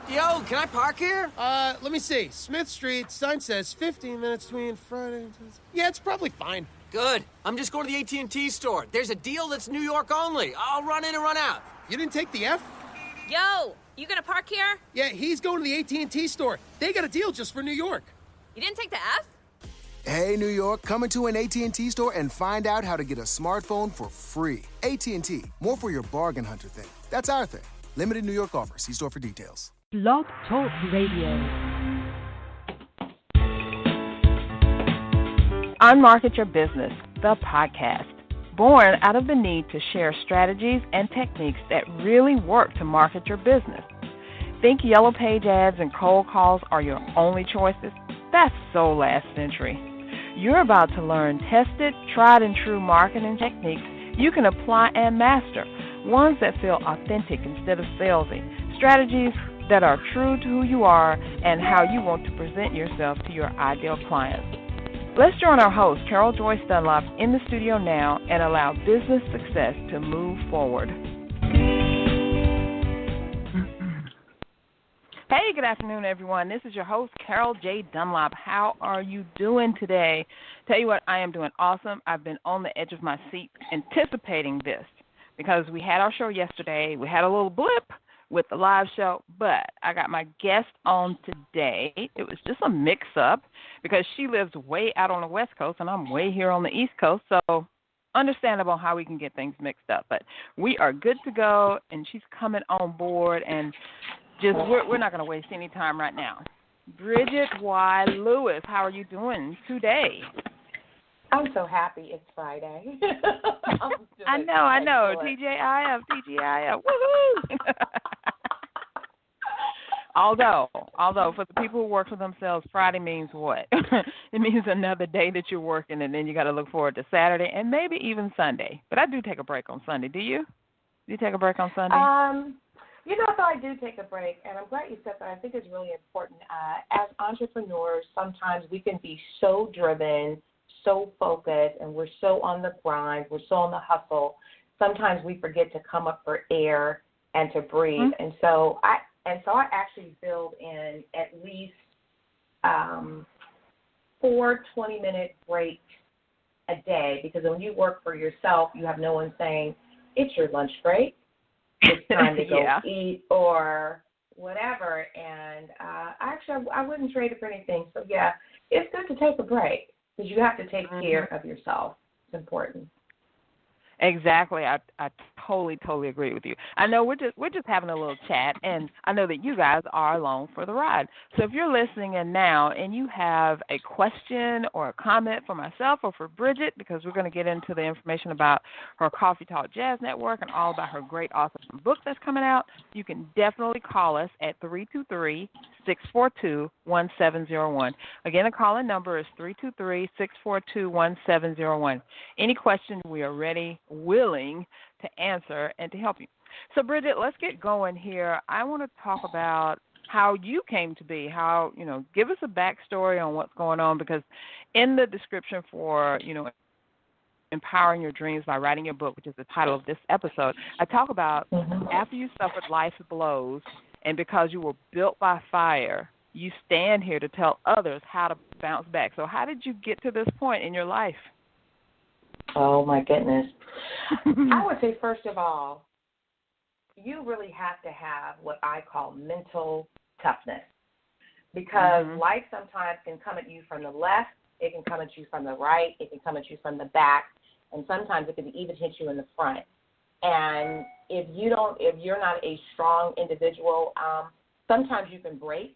Yo, can I park here? Let me see. Smith Street, sign says 15 minutes between Friday and Tuesday. Yeah, it's probably fine. Good. I'm just going to the AT&T store. There's a deal that's New York only. I'll run in and run out. You didn't take the F? Yo, you gonna park here? Yeah, he's going to the AT&T store. They got a deal just for New York. You didn't take the F? Hey, New York, come into an AT&T store and find out how to get a smartphone for free. AT&T, more for your bargain hunter thing. That's our thing. Limited New York offer. See store for details. Blog Talk Radio. Unmarket Your Business, the podcast. Born out of the need to share strategies and techniques that really work to market your business. Think yellow page ads and cold calls are your only choices? That's so last century. You're about to learn tested, tried and true marketing techniques you can apply and master. Ones that feel authentic instead of salesy. Strategies that are true to who you are and how you want to present yourself to your ideal clients. Let's join our host, Carol Joyce Dunlop, in the studio now and allow business success to move forward. Hey, good afternoon, everyone. This is your host, Carol J. Dunlop. How are you doing today? Tell you what, I am doing awesome. I've been on the edge of my seat anticipating this because we had our show yesterday. We had a little blip with the live show, but I got my guest on today. It was just a mix-up because she lives way out on the West Coast and I'm way here on the East Coast, so understandable how we can get things mixed up. But we are good to go, and she's coming on board, and just we're not going to waste any time right now. Bridgette Lewis, how are you doing today? I'm so happy it's Friday. I know. TGIF. Woohoo! Although for the people who work for themselves, Friday means what? It means another day that you're working, and then you got to look forward to Saturday and maybe even Sunday. But I do take a break on Sunday. Do you? Do you take a break on Sunday? So I do take a break, and I'm glad you said that. I think it's really important. As entrepreneurs, sometimes we can be so driven, so focused, and we're so on the grind, we're so on the hustle. Sometimes we forget to come up for air and to breathe. Mm-hmm. And so I actually build in at least 4 20-minute breaks a day, because when you work for yourself, you have no one saying, it's your lunch break, it's time to go eat or whatever. And I wouldn't trade it for anything. So, yeah, it's good to take a break because you have to take care of yourself. It's important. Exactly. I totally agree with you. I know we're just having a little chat, and I know that you guys are along for the ride. So if you're listening in now and you have a question or a comment for myself or for Bridgette, because we're going to get into the information about her Coffee Talk Jazz Network and all about her great awesome book that's coming out, you can definitely call us at 323-642-1701. Again, the call-in number is 323-642-1701. Any questions, we are ready, willing to answer and to help you. So, Bridgette, let's get going here. I want to talk about how you came to be, give us a backstory on what's going on, because in the description for, Empowering Your Dreams by Writing Your Book, which is the title of this episode, I talk about after you suffered life's blows and because you were built by fire, you stand here to tell others how to bounce back. So how did you get to this point in your life? Oh, my goodness. I would say, first of all, you really have to have what I call mental toughness, because life sometimes can come at you from the left, it can come at you from the right, it can come at you from the back, and sometimes it can even hit you in the front. And if you're not a strong individual, sometimes you can break,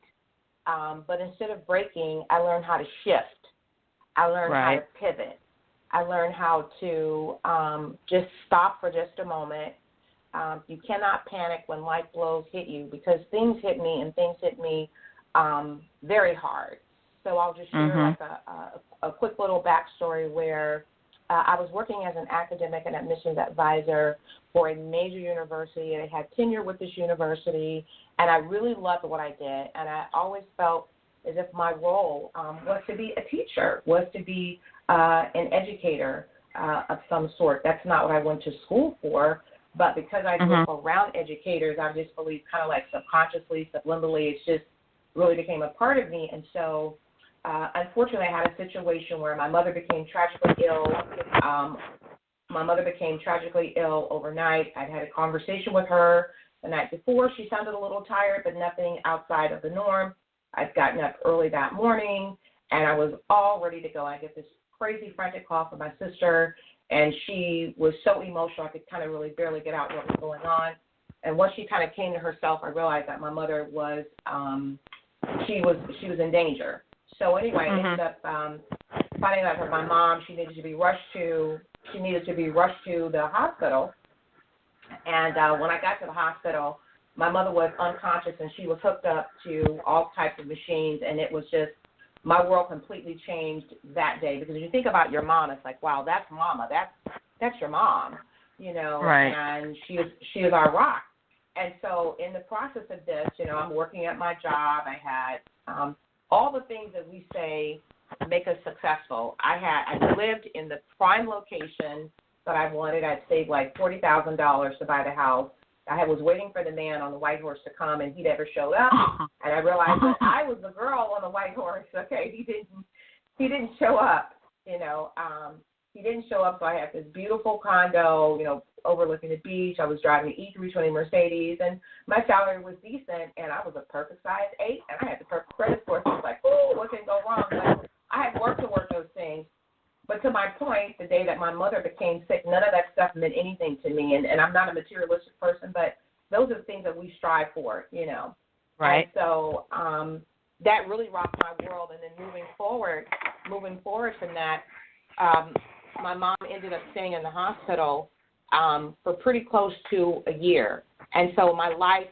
but instead of breaking, I learned how to shift. I learned how to pivot. I learned how to just stop for just a moment. You cannot panic when life blows hit you, because things hit me, and things hit me very hard. So I'll just share a quick little backstory where I was working as an academic and admissions advisor for a major university, and I had tenure with this university, and I really loved what I did, and I always felt as if my role was to be a teacher, was to be an educator of some sort. That's not what I went to school for, But because I grew up around educators, I just believe kind of like subconsciously, subliminally, it's just really became a part of me. And so, unfortunately, I had a situation where my mother became tragically ill. My mother became tragically ill overnight. I'd had a conversation with her the night before. She sounded a little tired, but nothing outside of the norm. I'd gotten up early that morning, and I was all ready to go. I get this crazy frantic call from my sister, and she was so emotional I could kind of really barely get out what was going on. And once she kind of came to herself, I realized that my mother was she was in danger. So anyway, I ended up finding out from my mom she needed to be rushed to the hospital. And when I got to the hospital, my mother was unconscious and she was hooked up to all types of machines, and it was just, my world completely changed that day. Because if you think about your mom, it's like, wow, that's mama. That's your mom, you know. Right. And she is our rock. And so in the process of this, you know, I'm working at my job. I had all the things that we say make us successful. I lived in the prime location that I wanted. I'd saved like $40,000 to buy the house. I was waiting for the man on the white horse to come, and he never showed up. And I realized that I was the girl on the white horse. Okay, he didn't show up. You know, he didn't show up. So I had this beautiful condo, you know, overlooking the beach. I was driving an E320 Mercedes, and my salary was decent, and I was a perfect size 8, and I had the perfect credit score. So I was like, oh, what can go wrong? But I had worked those things. But to my point, the day that my mother became sick, none of that stuff meant anything to me. And I'm not a materialistic person, but those are the things that we strive for, you know. Right. And so that really rocked my world. And then moving forward from that, my mom ended up staying in the hospital for pretty close to a year. And so my life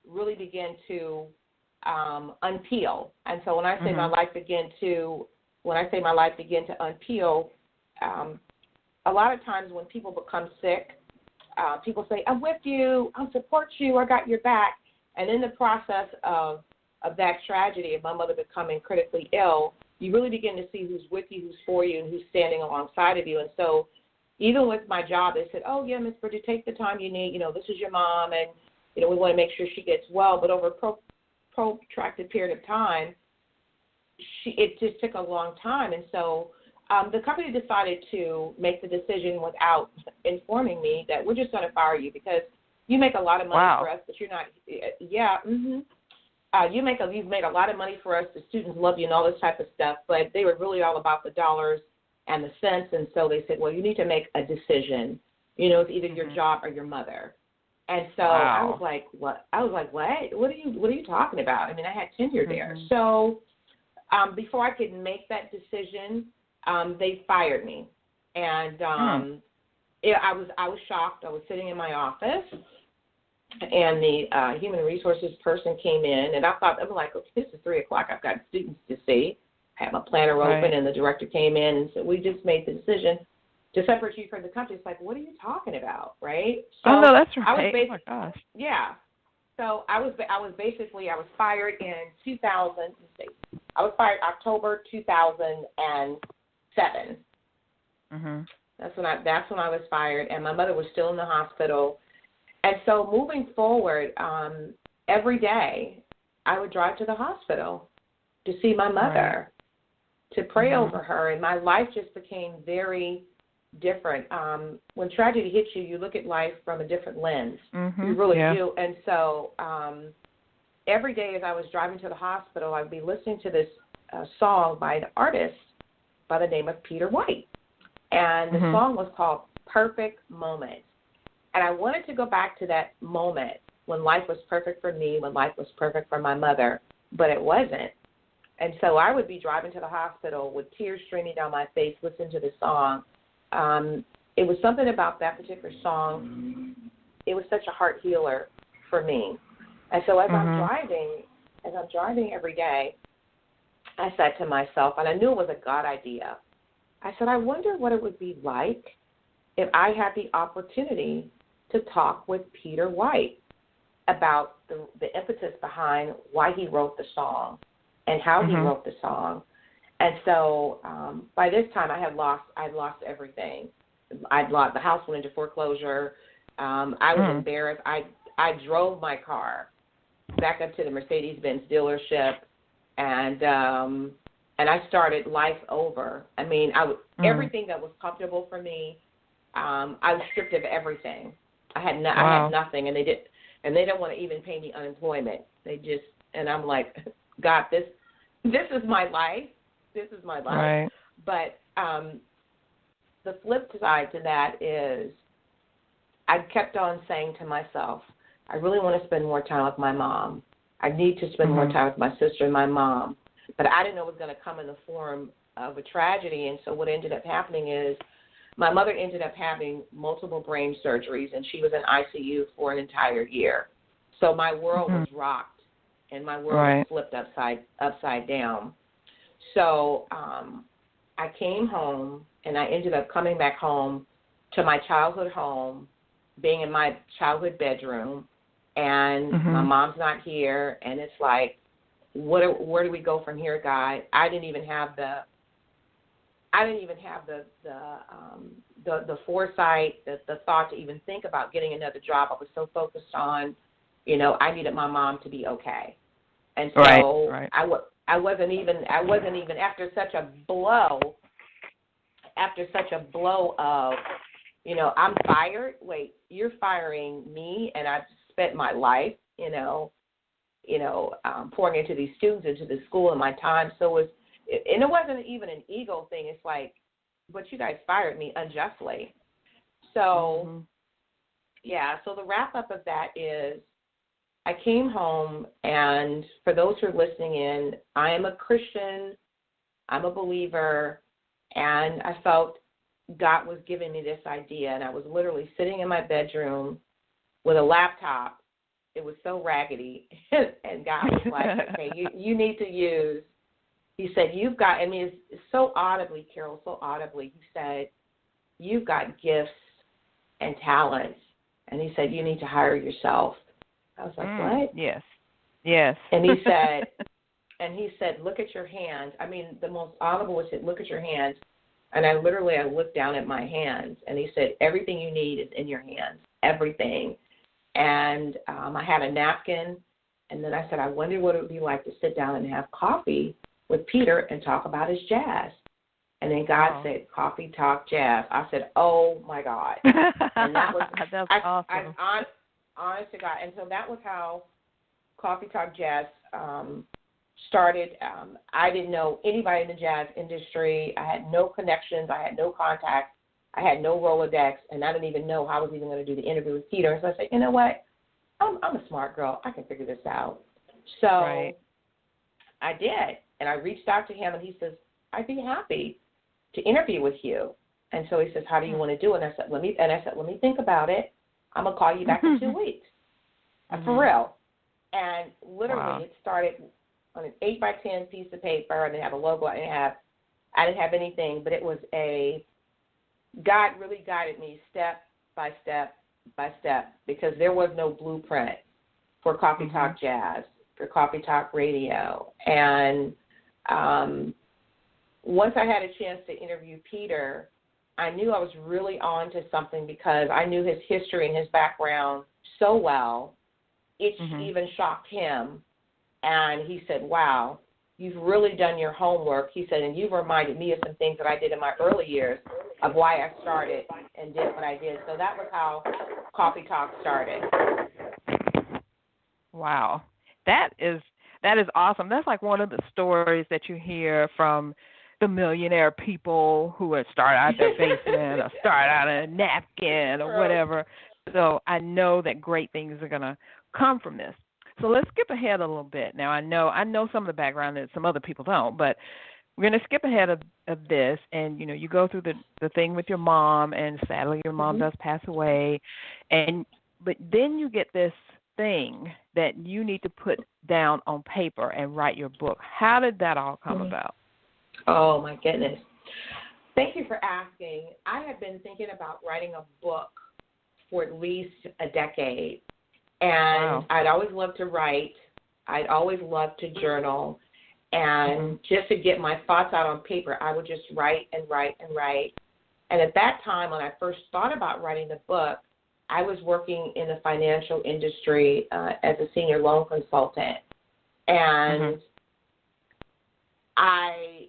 really began to unpeel. And so when I say my life began to unpeel, a lot of times when people become sick, people say, I'm with you, I'll support you, I got your back. And in the process of that tragedy of my mother becoming critically ill, you really begin to see who's with you, who's for you, and who's standing alongside of you. And so even with my job, they said, oh, yeah, Miss Bridgette, take the time you need. You know, this is your mom, and, you know, we want to make sure she gets well. But over a protracted period of time, it just took a long time. And so the company decided to make the decision without informing me that we're just going to fire you because you make a lot of money for us, but you're not. Yeah. You've made a lot of money for us. The students love you and all this type of stuff, but they were really all about the dollars and the cents. And so they said, well, you need to make a decision. You know, it's either your job or your mother. And so I was like, what? What are you talking about? I mean, I had tenure there. So before I could make that decision, they fired me. And I was shocked. I was sitting in my office, and the human resources person came in, and I'm like, okay, this is 3 o'clock. I've got students to see. I had my planner open, and the director came in and said, we just made the decision to separate you from the company. It's like, what are you talking about, right? So no, that's right. Oh my gosh. Yeah. So I was fired in 2000. I was fired October 2007. That's when I was fired, and my mother was still in the hospital. And so moving forward, every day I would drive to the hospital to see my mother, to pray over her, and my life just became very different. When tragedy hits you, you look at life from a different lens. You really do. And so every day as I was driving to the hospital, I would be listening to this song by an artist by the name of Peter White. And the song was called Perfect Moment. And I wanted to go back to that moment when life was perfect for me, when life was perfect for my mother, but it wasn't. And so I would be driving to the hospital with tears streaming down my face, listening to the song. It was something about that particular song. It was such a heart healer for me. And so as I'm driving every day, I said to myself, and I knew it was a God idea, I said, I wonder what it would be like if I had the opportunity to talk with Peter White about the impetus behind why he wrote the song and how he wrote the song. And so by this time I'd lost everything. The house went into foreclosure. I was embarrassed. I drove my car back up to the Mercedes-Benz dealership, and I started life over. I mean, everything that was comfortable for me, I was stripped of everything. I had nothing, and they didn't want to even pay me unemployment. And I'm like, God, this is my life. This is my life. Right. But the flip side to that is I kept on saying to myself, I really want to spend more time with my mom. I need to spend more time with my sister and my mom. But I didn't know it was going to come in the form of a tragedy. And so what ended up happening is my mother ended up having multiple brain surgeries, and she was in ICU for an entire year. So my world was rocked, and my world was flipped upside down. So I came home, and I ended up coming back home to my childhood home, being in my childhood bedroom, and my mom's not here, and it's like, where do we go from here, God? I didn't even have the foresight, the thought to even think about getting another job. I was so focused on, I needed my mom to be okay, and so I wasn't even after such a blow of, I'm fired. Wait, you're firing me, and I've spent my life, pouring into these students, into the school, and my time. So and it wasn't even an ego thing. It's like, but you guys fired me unjustly. So, so the wrap up of that is I came home, and for those who are listening in, I am a Christian. I'm a believer, and I felt God was giving me this idea, and I was literally sitting in my bedroom with a laptop. It was so raggedy, and God was like, okay, you need to use, he said, you've got, it's so audibly, Carol, he said, you've got gifts and talents, and he said, you need to hire yourself. I was like, what? Yes. And he said, look at your hands. The most audible was, look at your hands. And I looked down at my hands, and he said, everything you need is in your hands, everything. And I had a napkin, and then I said, I wonder what it would be like to sit down and have coffee with Peter and talk about his jazz. And then God said, coffee, talk, jazz. I said, oh, my God. And that was That's awesome. Honest to God. And so that was how Coffee Talk Jazz started. I didn't know anybody in the jazz industry. I had no connections. I had no contact. I had no Rolodex, and I didn't even know how I was even going to do the interview with Peter. So I said, you know what? I'm a smart girl. I can figure this out. So I did, and I reached out to him, and he says, I'd be happy to interview with you. And so he says, how do you want to do it? And I said, let me think about it. I'm going to call you back in 2 weeks. For real. And literally it started on an 8x10 piece of paper. I didn't have a logo. I didn't have anything, but it was God really guided me step by step by step, because there was no blueprint for Coffee Talk Jazz, for Coffee Talk Radio. And once I had a chance to interview Peter, I knew I was really on to something, because I knew his history and his background so well. It even shocked him. And he said, wow, you've really done your homework. He said, and you've reminded me of some things that I did in my early years of why I started and did what I did. So that was how Coffee Talk started. Wow. That is awesome. That's like one of the stories that you hear from the millionaire people who had started out their basement or started out in a napkin or whatever. So I know that great things are going to come from this. So let's skip ahead a little bit. Now, I know some of the background that some other people don't, but we're going to skip ahead of this. And, you go through the thing with your mom, and sadly your mom does pass away. But then you get this thing that you need to put down on paper and write your book. How did that all come about? Oh, my goodness. Thank you for asking. I have been thinking about writing a book for at least a decade. And I'd always loved to write. I'd always loved to journal. And just to get my thoughts out on paper, I would just write and write and write. And at that time, when I first thought about writing the book, I was working in the financial industry as a senior loan consultant, and I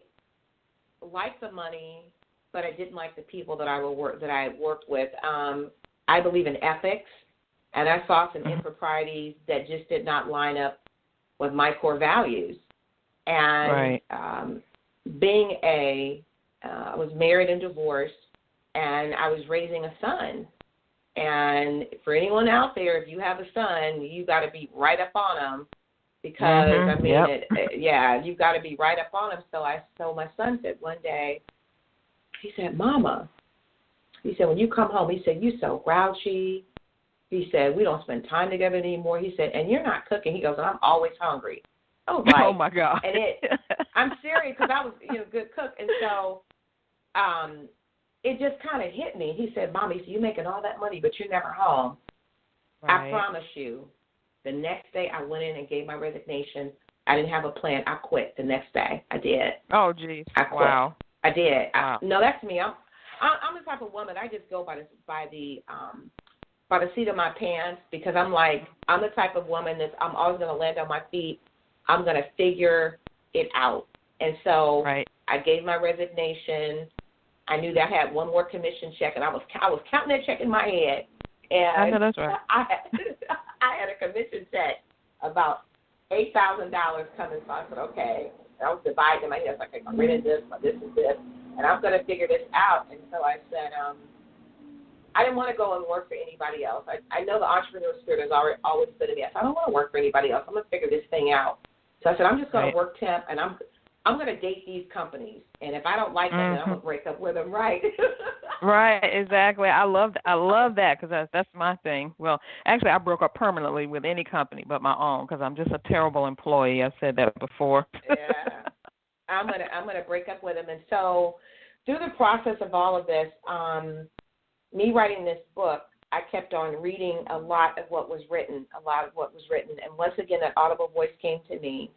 liked the money, but I didn't like the people that I worked with. I believe in ethics, and I saw some improprieties that just did not line up with my core values. And I was married and divorced, and I was raising a son. And for anyone out there, if you have a son, you got to be right up on him because, you've got to be right up on him. So my son said one day, he said, Mama, he said, when you come home, he said, you so grouchy. He said, we don't spend time together anymore. He said, and you're not cooking. He goes, and I'm always hungry. I was like, oh, my God. And I'm serious because I was a good cook. And so it just kind of hit me. He said, Mommy, so you're making all that money, but you're never home. I promise you, the next day I went in and gave my resignation. I didn't have a plan. I quit the next day. I did. Oh, geez. I quit. Wow. I did. Wow. No, that's me. I'm the type of woman. I just go by the seat of my pants because I'm the type of woman that I'm always going to land on my feet. I'm going to figure it out. And so I gave my resignation. I knew that I had one more commission check, and I was counting that check in my head. And I know that's right. I had a commission check about $8,000 coming, so I said, okay. And I was dividing in my head. I was like, I'm rid of this, this is this, and I'm going to figure this out. And so I said, I didn't want to go and work for anybody else. I know the entrepreneur spirit has always been in me. I said, I don't want to work for anybody else. I'm going to figure this thing out. So I said, I'm just going to work temp, and I'm going to date these companies. And if I don't like them, then I'm going to break up with them, right? Right, exactly. I love that because that's my thing. Well, actually, I broke up permanently with any company but my own because I'm just a terrible employee. I've said that before. Yeah, I'm gonna break up with them. And so through the process of all of this, me writing this book, I kept on reading a lot of what was written. And once again, that audible voice came to me,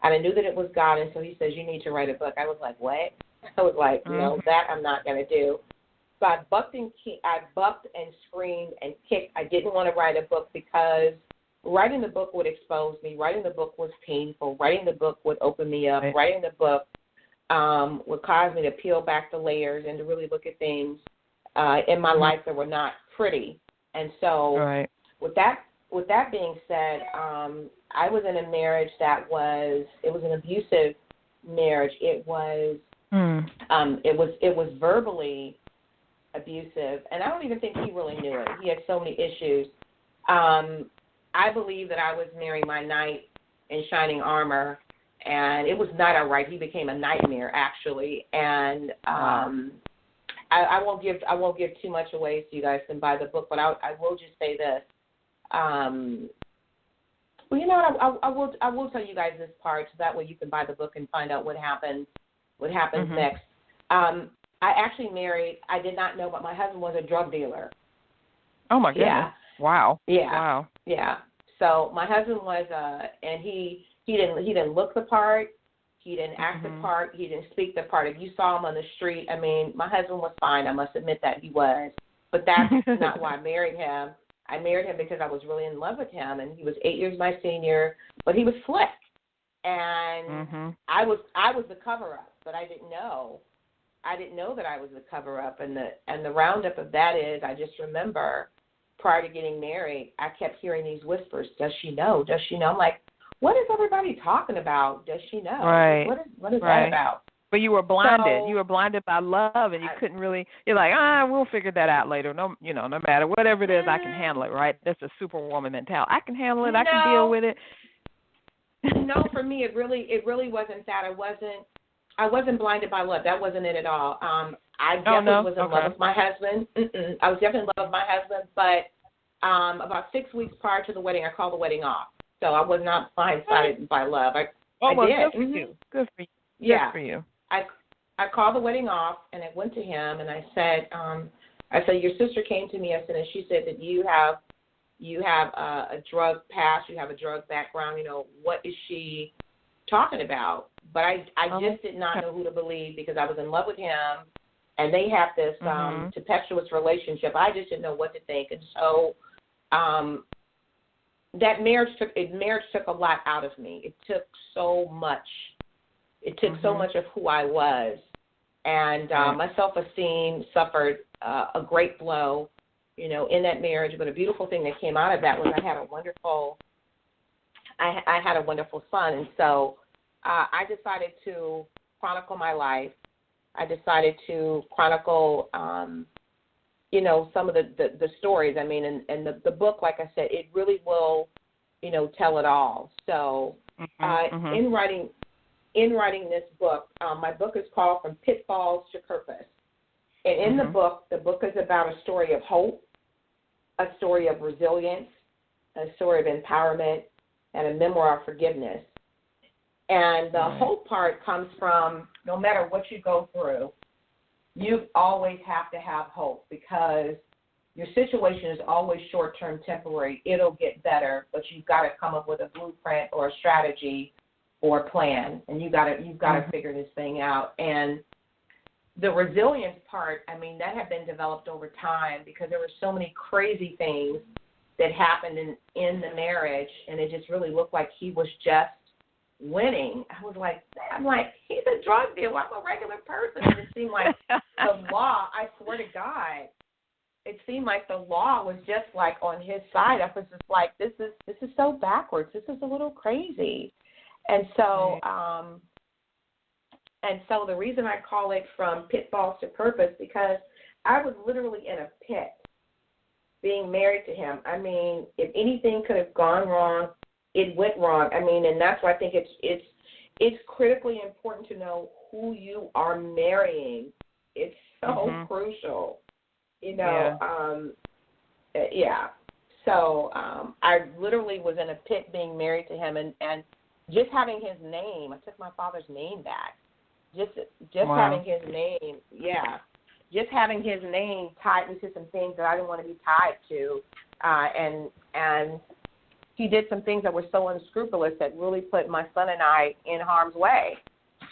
and I knew that it was God. And so he says, you need to write a book. I was like, what? I was like, no, that I'm not going to do. So I bucked and screamed and kicked. I didn't want to write a book because writing the book would expose me. Writing the book was painful. Writing the book would open me up. Writing the book would cause me to peel back the layers and to really look at things in my life that were not pretty. And so with that being said, I was in a marriage it was an abusive marriage. It was verbally abusive, and I don't even think he really knew it. He had so many issues. I believe that I was marrying my knight in shining armor, and it was not all right. He became a nightmare, actually. And I won't give too much away so you guys can buy the book, but I will just say this. Well, you know what? I will tell you guys this part, so that way you can buy the book and find out what happens next. I actually married. I did not know, but my husband was a drug dealer. Oh my goodness! Yeah. Wow. Yeah. Wow. Yeah. So my husband was, and he didn't look the part. He didn't act the part. He didn't speak the part. If you saw him on the street, I mean, my husband was fine. I must admit that he was. But that's not why I married him. I married him because I was really in love with him, and he was 8 years my senior, but he was slick. And I was the cover-up, but I didn't know. I didn't know that I was the cover-up. And the roundup of that is, I just remember prior to getting married, I kept hearing these whispers, does she know? Does she know? I'm like, what is everybody talking about? Does she know? Right. What is that about? But you were blinded. You were blinded by love, and you couldn't really. You're like, we'll figure that out later. No matter whatever it is, I can handle it. Right? That's a superwoman mentality. I can handle it. I can deal with it. No, for me, it really wasn't that. I wasn't blinded by love. That wasn't it at all. I definitely was in love with my husband. I was definitely in love with my husband, but about 6 weeks prior to the wedding, I called the wedding off. So I was not blindsided by love. I did. Good for you. Good for you. Yeah. Good for you. I called the wedding off, and I went to him, and I said, your sister came to me, and she said that you have a drug past, you have a drug background. What is she talking about? But I just did not know who to believe because I was in love with him, and they have this tempestuous relationship. I just didn't know what to think, and so that marriage took a lot out of me. It took so much. It took so much of who I was, and my self-esteem suffered a great blow, in that marriage. But a beautiful thing that came out of that was I had a wonderful son, and so I decided to chronicle my life. I decided to chronicle, some of the stories. I mean, and the book, like I said, it really will, tell it all. So in writing this book, my book is called From Pitfalls to Purpose. And in the book is about a story of hope, a story of resilience, a story of empowerment, and a memoir of forgiveness. And the hope part comes from no matter what you go through, you always have to have hope, because your situation is always short-term, temporary. It'll get better, but you've got to come up with a blueprint or a strategy or a plan, and you've got to figure this thing out. And the resilience part, I mean, that had been developed over time, because there were so many crazy things that happened in the marriage, and it just really looked like he was just winning. I'm like, he's a drug dealer. I'm a regular person. And it seemed like the law, I swear to God, it seemed like the law was just like on his side. I was just like, this is so backwards. This is a little crazy. And so, the reason I call it From Pitfalls to Purpose, because I was literally in a pit being married to him. I mean, if anything could have gone wrong, it went wrong. I mean, and that's why I think it's critically important to know who you are marrying. It's so crucial, So I literally was in a pit being married to him, and just having his name, I took my father's name back. Just having his name, just having his name tied me to some things that I didn't want to be tied to, and he did some things that were so unscrupulous that really put my son and I in harm's way.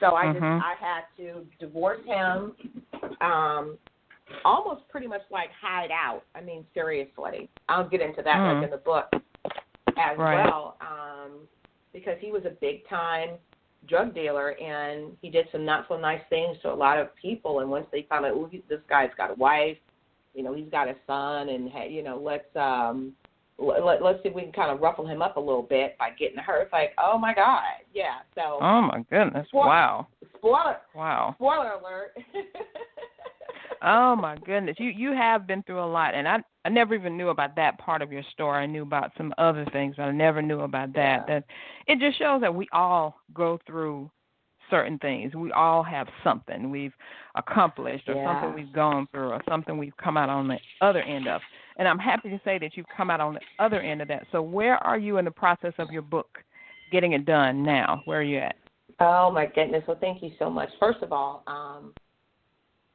So I had to divorce him, almost pretty much like hide out. I mean, seriously. I'll get into that like in the book as well, because he was a big-time drug dealer, and he did some not-so-nice things to a lot of people. And once they found out, this guy's got a wife, he's got a son, and, let's see if we can kind of ruffle him up a little bit by getting her. It's like, oh, my God. Yeah. So. Oh, my goodness. Wow. Spoiler. Wow. Spoiler alert. Oh, my goodness. You have been through a lot, and I never even knew about that part of your story. I knew about some other things, but I never knew about that. That it just shows that we all go through certain things. We all have something we've accomplished or something we've gone through or something we've come out on the other end of. And I'm happy to say that you've come out on the other end of that. So where are you in the process of your book getting it done now? Where are you at? Oh, my goodness. Well, thank you so much. First of all,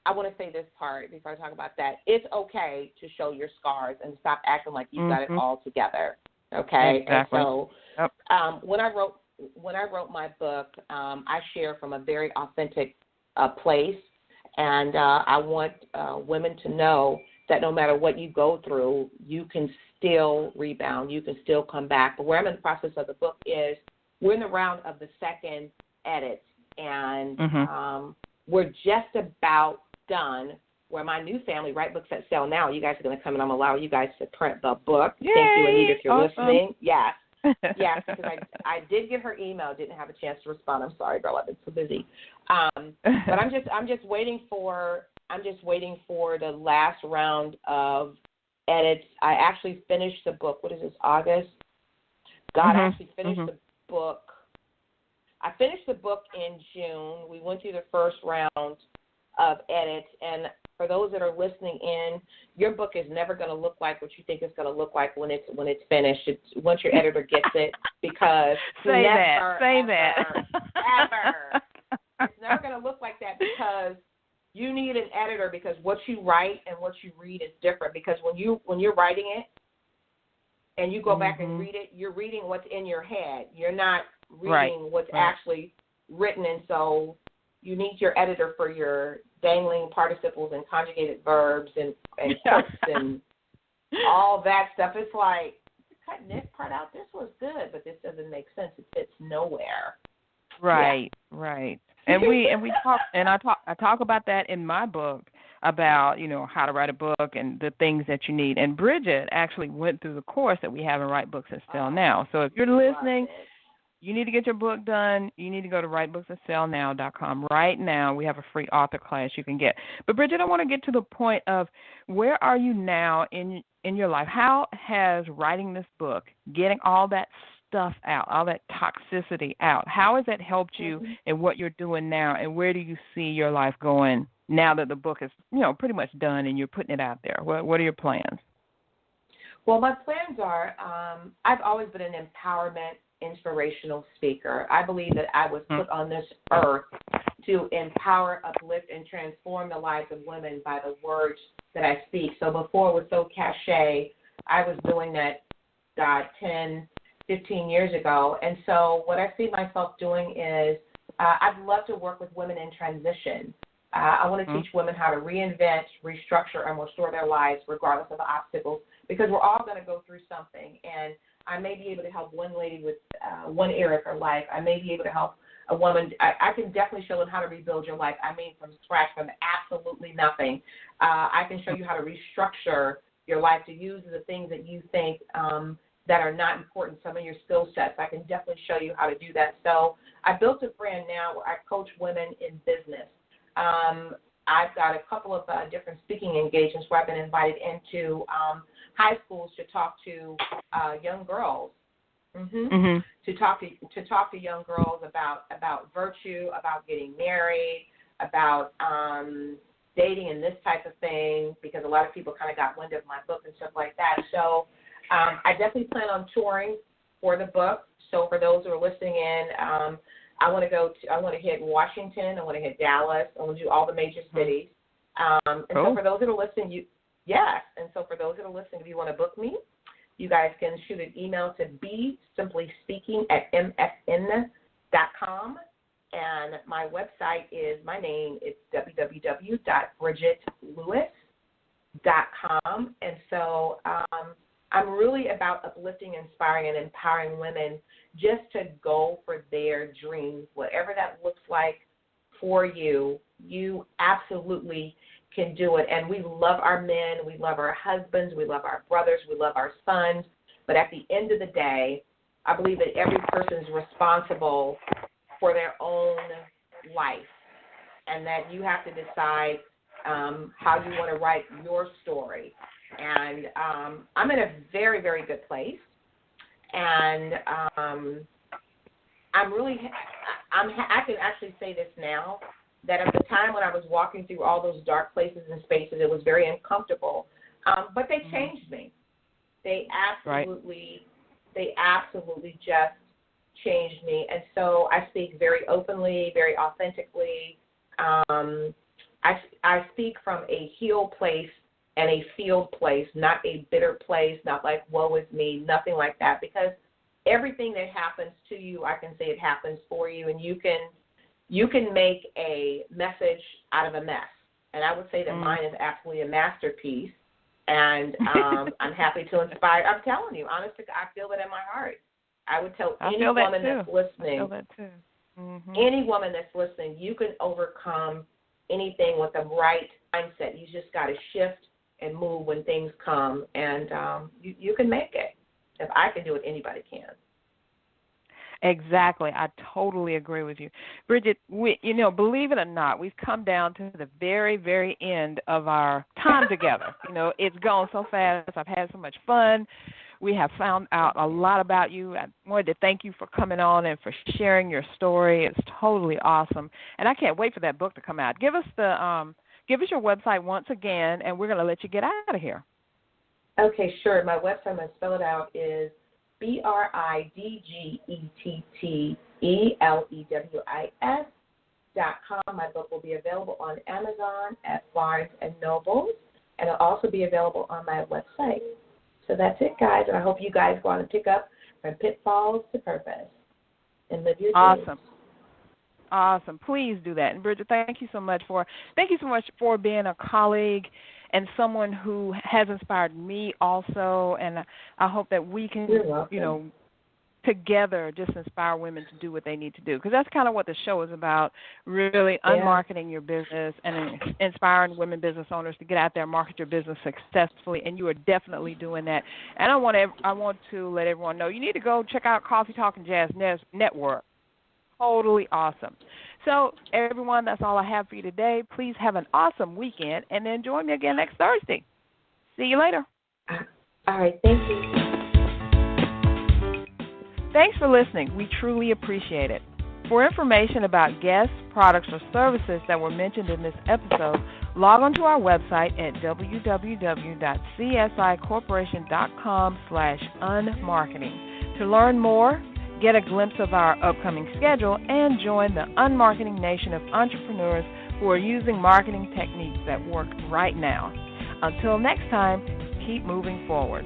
I want to say this part before I talk about that. It's okay to show your scars and stop acting like you've got it all together. Okay? Exactly. And so when I wrote my book, I share from a very authentic place, and I want women to know that no matter what you go through, you can still rebound. You can still come back. But where I'm in the process of the book is we're in the round of the second edits, and we're just about done where my new family, Write Books That Sell Now, you guys are going to come and I'm going to allow you guys to print the book. Yay! Thank you, Anita, if you're listening. Yes. Yes, because I did get her email, didn't have a chance to respond. I'm sorry, girl, I've been so busy. But I'm just waiting for the last round of edits. I actually finished the book. What is this, August? I actually finished the book. I finished the book in June. We went through the first round of edits, and for those that are listening in, your book is never going to look like what you think it's going to look like when it's finished. Once your editor gets it, because Say ever, that. it's never going to look like that, because you need an editor, because what you write and what you read is different. Because when you're writing it and you go back and read it, you're reading what's in your head. You're not reading what's actually written, and so you need your editor for your dangling participles and conjugated verbs and quotes and all that stuff. It's like, cutting this part out, this was good, but this doesn't make sense. It fits nowhere. Right, right. And we talk, and I talk about that in my book about, how to write a book and the things that you need. And Bridgette actually went through the course that we have in Write Books That Sell Now. So if you're listening, you need to get your book done. You need to go to writebooks.sellnow.com right now. We have a free author class you can get. But Bridgette, I want to get to the point of where are you now in your life? How has writing this book, getting all that stuff out, all that toxicity out, how has that helped you in what you're doing now, and where do you see your life going now that the book is, pretty much done and you're putting it out there? What are your plans? Well, my plans are, I've always been an empowerment, inspirational speaker. I believe that I was put on this earth to empower, uplift, and transform the lives of women by the words that I speak. So before it was so cliche, I was doing that, 10, 15 years ago. And so what I see myself doing is I'd love to work with women in transition. I want to teach women how to reinvent, restructure, and restore their lives regardless of the obstacles, because we're all going to go through something. And I may be able to help one lady with one area of her life. I may be able to help a woman. I can definitely show them how to rebuild your life. I mean, from scratch, from absolutely nothing. I can show you how to restructure your life to use the things that you think that are not important, some of your skill sets. I can definitely show you how to do that. So I built a brand now where I coach women in business. I've got a couple of different speaking engagements where I've been invited into high schools to talk to young girls, to talk to young girls about virtue, about getting married, about dating and this type of thing, because a lot of people kind of got wind of my book and stuff like that. So I definitely plan on touring for the book. So for those who are listening in, I want to hit Washington. I want to hit Dallas. I want to do all the major cities. And so for those that are listening, if you want to book me, you guys can shoot an email to bsimplyspeaking@mfn.com. And my website is my name. It's www.bridgettelewis.com. And so I'm really about uplifting, inspiring, and empowering women just to go for their dreams, whatever that looks like for you. You absolutely can do it. And we love our men, we love our husbands, we love our brothers, we love our sons. But at the end of the day, I believe that every person is responsible for their own life, and that you have to decide how you want to write your story. And I'm in a very, very good place, and I can actually say this now, that at the time when I was walking through all those dark places and spaces, it was very uncomfortable. But they changed me. They absolutely just changed me. And so I speak very openly, very authentically. I speak from a healed place and a field place, not a bitter place, not like woe is me, nothing like that. Because everything that happens to you, I can say it happens for you, and you can make a message out of a mess. And I would say that mine is absolutely a masterpiece. And I'm happy to inspire. I'm telling you, honestly, I feel that in my heart. I would tell any woman that's listening, any woman that's listening, you can overcome anything with the right mindset. You just got to shift and move when things come, and you can make it. If I can do it, anybody can. Exactly. I totally agree with you. Bridgette, believe it or not, we've come down to the very, very end of our time together. It's gone so fast. I've had so much fun. We have found out a lot about you. I wanted to thank you for coming on and for sharing your story. It's totally awesome. And I can't wait for that book to come out. Give us your website once again, and we're going to let you get out of here. Okay, sure. My website, I'm going to spell it out, is BridgetteLewis.com. My book will be available on Amazon, at Barnes & Noble, and it'll also be available on my website. So that's it, guys, and I hope you guys go on and pick up From Pitfalls to Purpose and live your dreams. Awesome. Awesome. Please do that. And Bridgette, thank you so much for being a colleague and someone who has inspired me also. And I hope that we can, together just inspire women to do what they need to do, because that's kind of what the show is about, really unmarketing your business and inspiring women business owners to get out there and market your business successfully, and you are definitely doing that. And I want to let everyone know you need to go check out Coffee Talk and Jazz Network. Totally awesome. So, everyone, that's all I have for you today. Please have an awesome weekend, and then join me again next Thursday. See you later. All right. Thank you. Thanks for listening. We truly appreciate it. For information about guests, products, or services that were mentioned in this episode, log on to our website at www.csicorporation.com/unmarketing. To learn more, get a glimpse of our upcoming schedule, and join the unmarketing nation of entrepreneurs who are using marketing techniques that work right now. Until next time, keep moving forward.